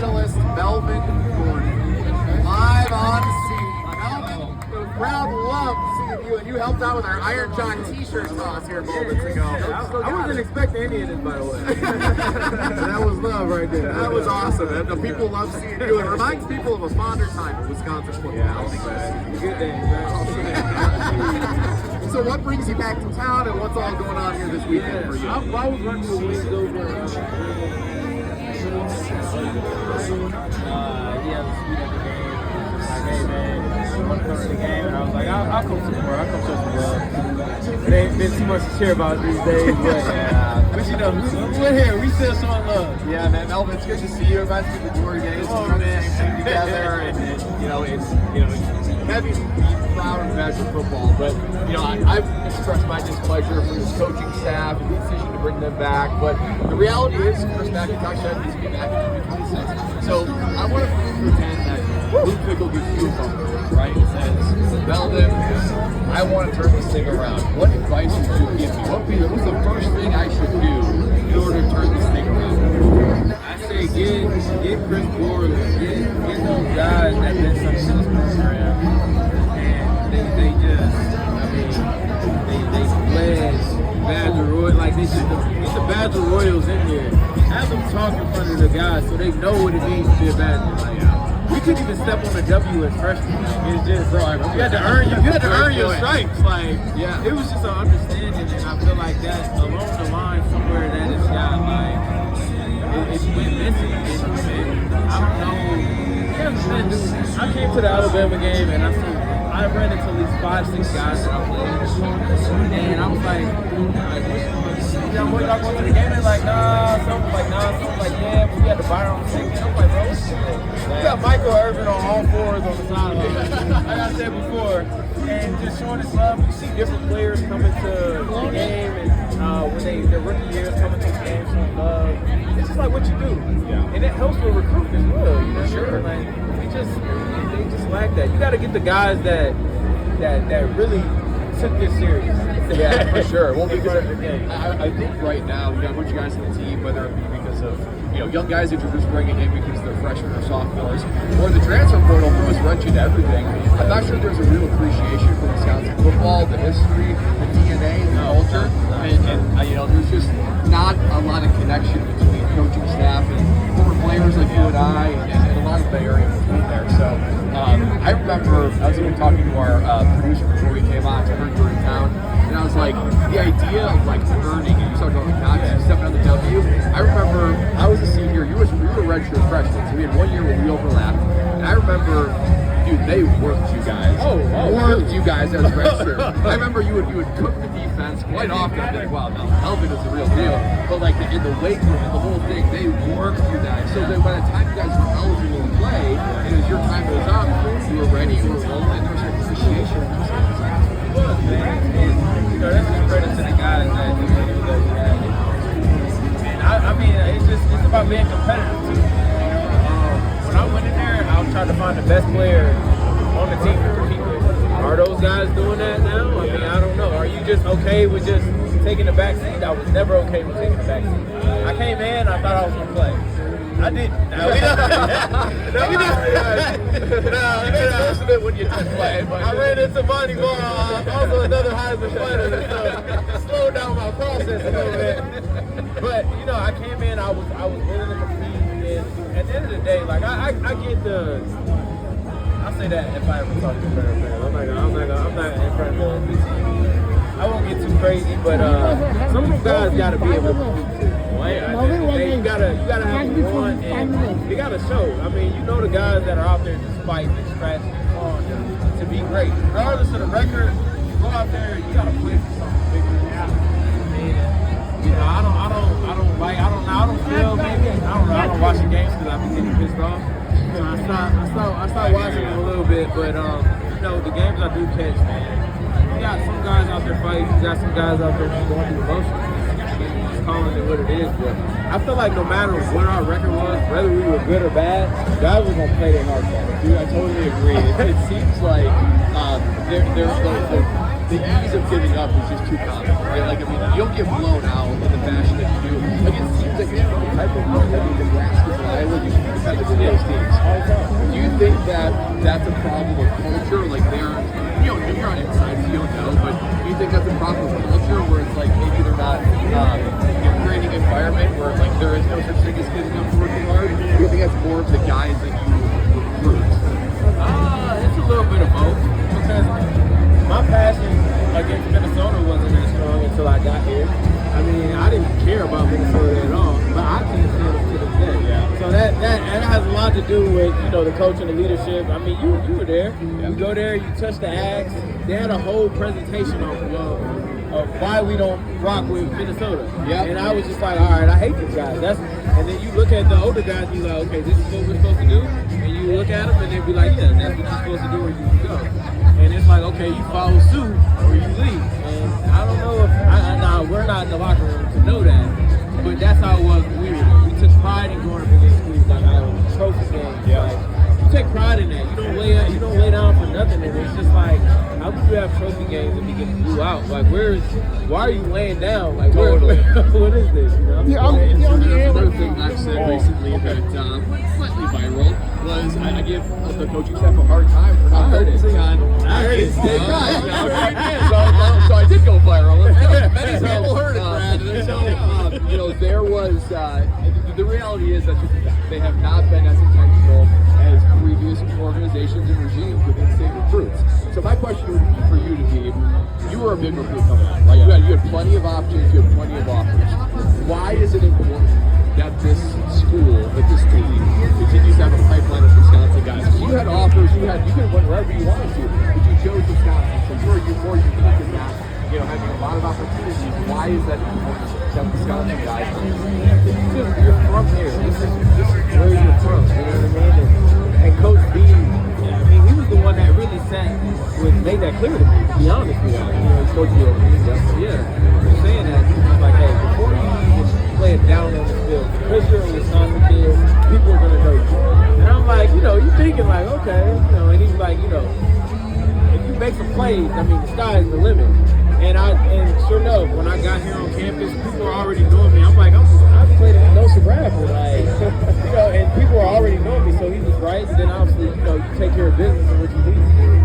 medalist Melvin Gordon, live on scene. Melvin, the crowd loved seeing you, and you helped out with our Iron John t-shirt toss here moments ago. I wasn't expecting any of this, by the way. That was love right there. That was awesome. And the people love seeing you. It reminds people of a fonder time of Wisconsin football. Good day, man. So what brings you back to town, and what's all going on here this weekend for you? I was running the wings over. He has a suite at the game. Like, hey man, you want to come to the game? And I was like, I'll come support. I'll come show some love. It ain't been too much to share about these days, but you know, we're here. We still showing love. Yeah, man, Melvin, it's good to see you. It reminds me of the Glory days. Oh, We're man. the same thing together, and you know, it's heavy to be proud of Badger football. But you know, I've expressed my displeasure for this coaching staff and the decision to bring them back. But the reality is, Chris McIntosh said he's going to be back in 2026. So I want to pretend that Luke Fickell gives you a phone call, right? It says, Melvin, I want to turn this thing around. What advice would you give me? What's the first thing I should do in order to turn this thing around? I say get Chris Borland, get those guys that did something to this program, and they just, I mean, they pledge Badger Royals, like they should get the Badger Royals in here, have them talk in front of the guys so they know what it means to be a Badger. Like, we couldn't even step on the W as freshmen. It's just, you had to earn your stripes. Like, yeah, it was just an understanding, and I feel like that along the line somewhere that it's got like. It's been missing. I don't know. I came to the Alabama game and I ran into at least 5-6 guys out there. And I was like, y'all going to the game? They're like, nah. Some like, yeah, but we had to buy our own ticket. I'm like, bro, we got Michael Irvin on all fours on the sideline. Like I said before. And just showing us love. You see different players coming to the game and when their rookie years coming to the game, showing love. It's just like what you do. Yeah. And it helps with recruiting as well. You know, sure. Like they just lack that. You got to get the guys that really took this serious. Yeah, for sure. Well, because I think right now we got a bunch of guys on the team, whether it be because of young guys that you're just bringing in because they're freshmen or sophomores, or the transfer portal throws a wrench into everything. I'm not sure there's a real appreciation for Wisconsin football, the history, the DNA, the culture, and there's just not a lot of connection between coaching staff and former players like you and I, and a lot of the area between there. So I remember I was even talking to our producer before we came on. I heard you were in town. And I was like, the idea of like earning, and you talked about not stepping on the W. I remember I was a senior, you were a redshirt freshman, so we had 1 year where we overlapped. And I remember, dude, they worked you guys. Worked you guys as redshirt. I remember you would cook the defense quite often. I'd be like, wow, now Melvin is the real deal. But like in the weight room and the whole thing, they worked you guys. So that by the time you guys were eligible to play, and as your time goes up, you were ready, you were rolling, and there was an appreciation. That's just credit to the guys that do what we had. And I mean, it's about being competitive too. When I went in there, I was trying to find the best player on the team to compete with. Are those guys doing that now? I mean, I don't know. Are you just okay with just taking the back seat? I was never okay with taking the back seat. I came in, I thought I was gonna play. I didn't. No, we didn't. No, when you didn't play. I ran into Monty Moore, also another Heisman winner, so slowed down my process a little bit. But I came in, I was willing to compete, and at the end of the day, like I get the. I'll say that if I ever talk to a player. I'm not in front of the team. I won't get too crazy, but some of those guys got to be able to compete too. You gotta have the one, and you gotta show. I mean, the guys that are out there just fighting and scratching and clawing to be great. Regardless of the record, go out there. You gotta play for something bigger. And I don't feel maybe. I don't watch the games because I be getting pissed off. So I start watching them a little bit, but the games I do catch, man. You got some guys out there fighting. You got some guys out there just going through emotions. Calling it what it is, but I feel like no matter what our record was, whether we were good or bad, guys were gonna play their hearts out. Dude, I totally agree. It seems like the ease of giving up is just too common, right? Like, I mean, you don't get blown out in the fashion that you do. Like, it seems like you're the type of player that you can grasp the Iowa, you should be competitive enough to work hard? Or do you think that's more of the guys that you recruit? It's a little bit of both because my passion against Minnesota wasn't as strong until I got here. I mean, I didn't care about Minnesota at all, but I can't stand them to this day. Yeah. So that has a lot to do with, you know, the coach and the leadership. I mean, you were there. Yeah. You go there, you touch the axe. They had a whole presentation of why we don't rock with Minnesota. Yeah. And I was just like, all right, I hate these guys. And then you look at the older guys and you're like, okay, this is what we're supposed to do. And you look at them and they be like, yeah, that's what you're supposed to do where you go. And it's like, okay, you follow suit or you leave. And I don't know if we're not in the locker room to know that, but that's how it was when we were there. We took pride in going up against schools like Iowa, trophy games. Yeah. Like, you take pride in that. You don't lay down for nothing. And it's just like, how could you have trophy games and be getting blew out? Like, why are you laying down? Like, totally. What is this? You know? Yeah, another thing I've said recently that went slightly viral was I give the coaching staff a hard time for not focusing on. I heard it. So I did go viral. Many people heard it, Brad. So, you know, there was the reality is that they have not been as intentional as previous organizations and regimes within state recruits. So my question would be for you to be, you were a big recruit coming out, right? You had plenty of options, you had plenty of offers. Why is it important that this school, that this team, continues to have a pipeline of Wisconsin guys? Because you had offers, you could have went wherever you wanted to, but you chose Wisconsin. So you're more unique in that, you know, having a lot of opportunities. Why is that important to have Wisconsin guys? You're from here. This is where you're from. You know what I mean? And Coach B, I mean, he was the one that really made that clear to me, to be honest with you. You know, he's Coach B. Yeah. He's saying that. He's like, hey, before you even play it down on the field, because you're a Wisconsin kid, people are going to know you. And I'm like, you know, you're thinking like, okay, you know, and he's like, you know, if you make some plays, I mean, the sky's the limit. And sure enough, when I got here on campus, people were already knowing me. I'm like, I played at Nosa Bradford, like, you know, and people were already knowing me, so he was right. And then obviously, you know, you take care of business and what you need to do.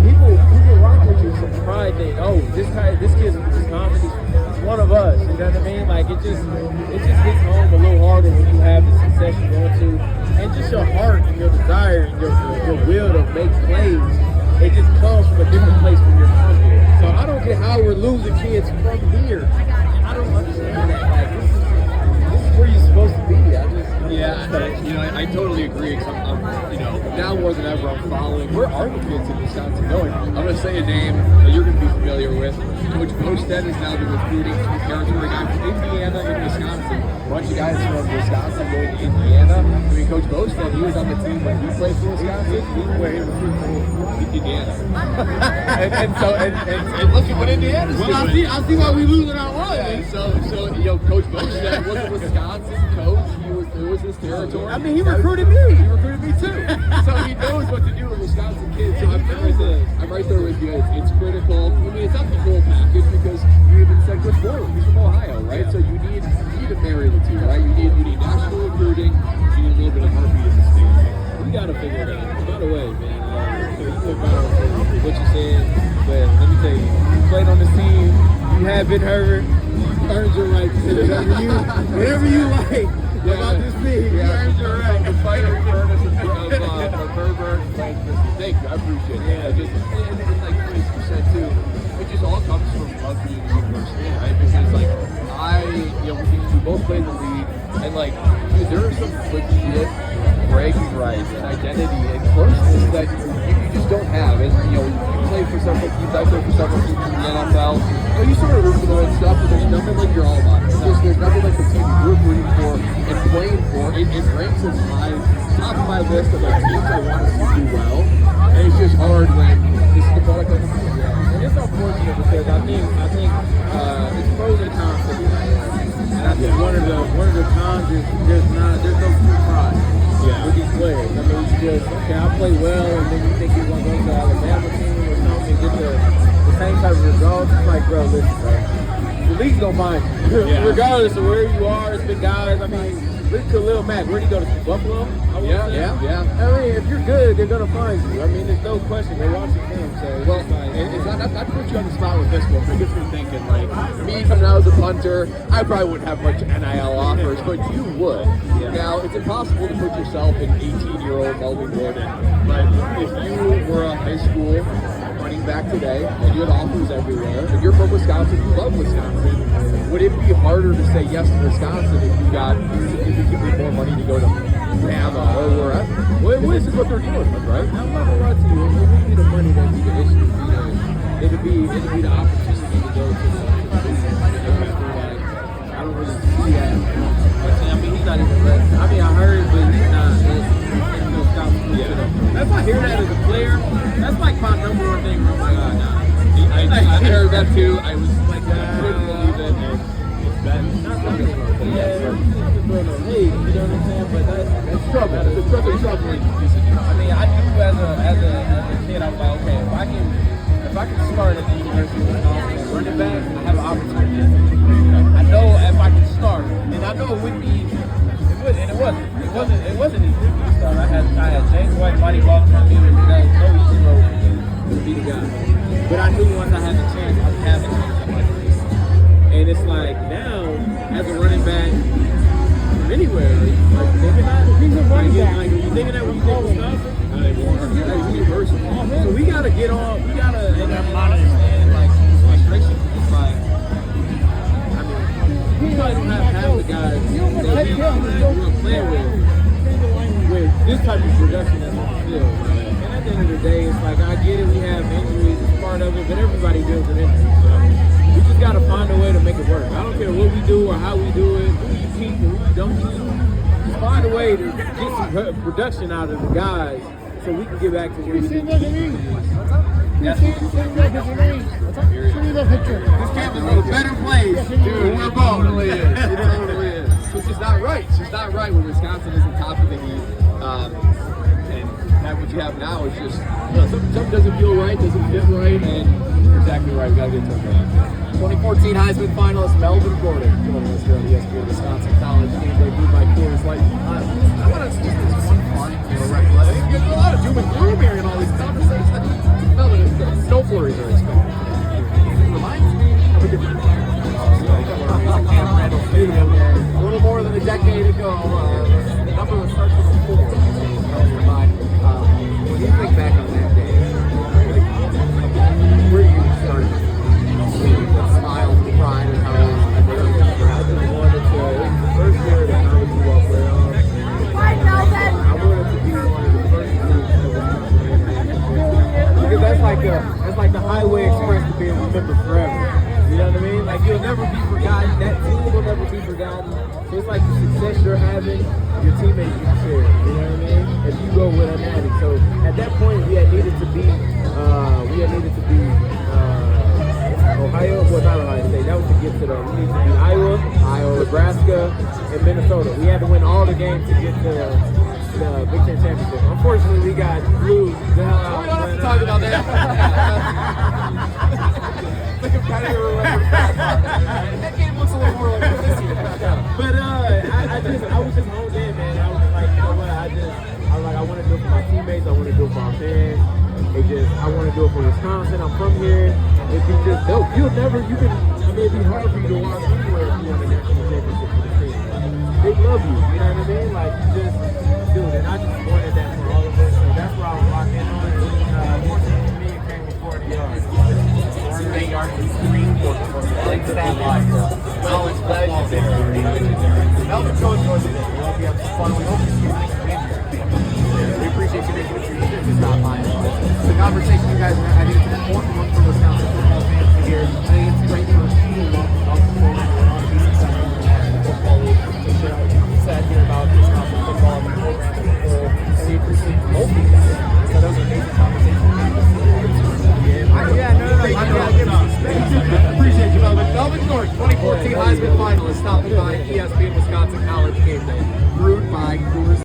People rock with you some pride thing. Oh, this kid's from Wisconsin. He's one of us. You know what I mean? Like it just hits home a little harder when you have the success you're going to, and just your heart and your desire and your will to make plays. It just comes from a different place when you're from here. So I don't get how we're losing kids from here. I don't understand that. Like, this is where you're supposed to be. I totally agree. I'm, you know, now more than ever, I'm following. Where are the kids in Wisconsin going? I'm going to say a name that you're going to be familiar with. Coach Bostad is now the recruiting territory guy from Indiana and Wisconsin. A bunch of guys from Wisconsin going to Indiana. I mean, Coach Bostad, he was on the team when he played for Wisconsin. Where he recruited for Indiana. and look at what Indiana's doing. I see why we losing our run. Yeah, so you know, Coach Bostad was a Wisconsin coach. It was his territory. I mean, he recruited me. He recruited me too. So he knows what to do with Wisconsin kids. So I'm right there with you. It's critical. I mean, it's not the whole package because you even said Chris Borland. He's from Ohio, right? So you need to marry the two, right? You need national recruiting. You need a little bit of heartbeat in the state. We got to figure it out. By the way, man, you went about what you said, but let me tell you, you played on this team. You have been Herbert. You earned your right to say whatever you like. About this team, you earned your right. The fighter furnace of Herbert. Thank you, I appreciate it. And like Chris, you said too, it just all comes from love for the university, right? Because like we both played the league, and like, dude, there are some legit bragging rights and identity and closeness that you just don't have. And you know, you play for several teams. I played for several teams in the NFL. So you sort of root for them and stuff, but there's nothing like your alma mater. There's nothing like the team you're rooting for and playing for. It ranks as my top of my list of like teams I want to see do well. And it's just hard when this is the product of the team. And it's unfortunate because I think it's pros and cons to this. And I think one of the cons is there's no true pride with these players. I mean, you just I play well, and then you think you're gonna go to Alabama team or something and get the same type of results. It's like, bro, listen, bro. The league don't mind you. Regardless of where you are, it's been guys. I mean, Look to Lil Mac. Where'd he go to school? Buffalo? Yeah. I mean, if you're good, they're gonna find you. I mean, there's no question. They're watching film, so Well, it's like, it's not to put you on the spot with this one, but it gets me thinking, like, me coming out as a punter, I probably wouldn't have much NIL offers, but you would. Yeah. Now, it's impossible to put yourself in 18-year-old Melvin Gordon, but if you were a high school running back today, and you had offers everywhere, and you're from Wisconsin, you love Wisconsin, would it be harder to say yes to Wisconsin if you got significantly more money to go to Bama or wherever? Well, this is what they're dealing with, right? I'm not gonna lie to you. It wouldn't be the money that'd be the issue. It'd be the opportunity to go to the I don't really see that. I mean, he's not even less. I mean, I heard, but he's not. That's I hear that as a player. That's like my number one thing. Oh my God, nah. I heard that too. I was like, I couldn't believe it. And it's bad. Hey, you know what I'm saying? But that's trouble. It's trouble. I mean, I knew as a kid, I was like, okay, if I can start at the University of Wisconsin as running back, I have an opportunity. I know if I can start, and I know it wouldn't be easy. It wasn't easy to start. I had James White, Mighty Baltimore, that was no easy road to be the guy. But I knew once I had the chance, I would have a chance. And it's like now, as a running back from anywhere, like thinking that he's a running back. Like, you thinking that when you go to Wisconsin? Not anymore. It's universal. So we gotta get on. We gotta understand like frustration. It's like, I mean, we probably don't have half the guys that we grew up playing with this type of production that's on the field. And at the end of the day, it's like I get it. We have injuries, it's part of it, but everybody deals with injuries. So we just gotta find a way to make it work. I don't care what we do or how we do it, who you keep or who you don't keep. Just find a way to get some production out of the guys so we can get back to where we need to be. Show me the picture. This camp is one of the better plays. Dude, we're both. It totally is. Which is not right. It's just not right when Wisconsin isn't top of the heat. And that what you have now is just, something doesn't feel right, doesn't fit right, and you're exactly right. We got to get something out. 2014 Heisman finalist Melvin Gordon joining us here on ESPN Wisconsin College Game Day Blue by Coors Light. I want to see this one fun, recollection. There's a lot of doom and gloom here in all these conversations. Melvin, snow flurries are expected. It reminds me of a different Camp Randall Stadium. A little more than a decade ago, the number starts with a 4. When you think back on that day, where you started the smile, the pride, and how I just wanted to, the first year that I was up there, I wanted to be one of the first groups that was because that's like the Highway Express to be remembered forever. You know what I mean? Like, you'll never be forgotten. That team will never be forgotten. So it's like the success you're having, your teammates you share. You know what I mean? If you go with a Natty. So at that point, we had needed to be Ohio. Well, not Ohio State. That was to get to the. We needed to be Iowa, Nebraska, and Minnesota. We had to win all the games to get to the Big Ten championship. Unfortunately, we got blew the hell out. We don't have to talk about that. That game looks a little more like this year. But I was just honed in, man. I was like, you know what? I want to do it for my teammates. I want to do it for my fans. I want to do it for Wisconsin. I'm from here. It'd be just dope. It'd be hard for you to watch anywhere if you won the national championship for the team. They love you. You know what I mean? Like,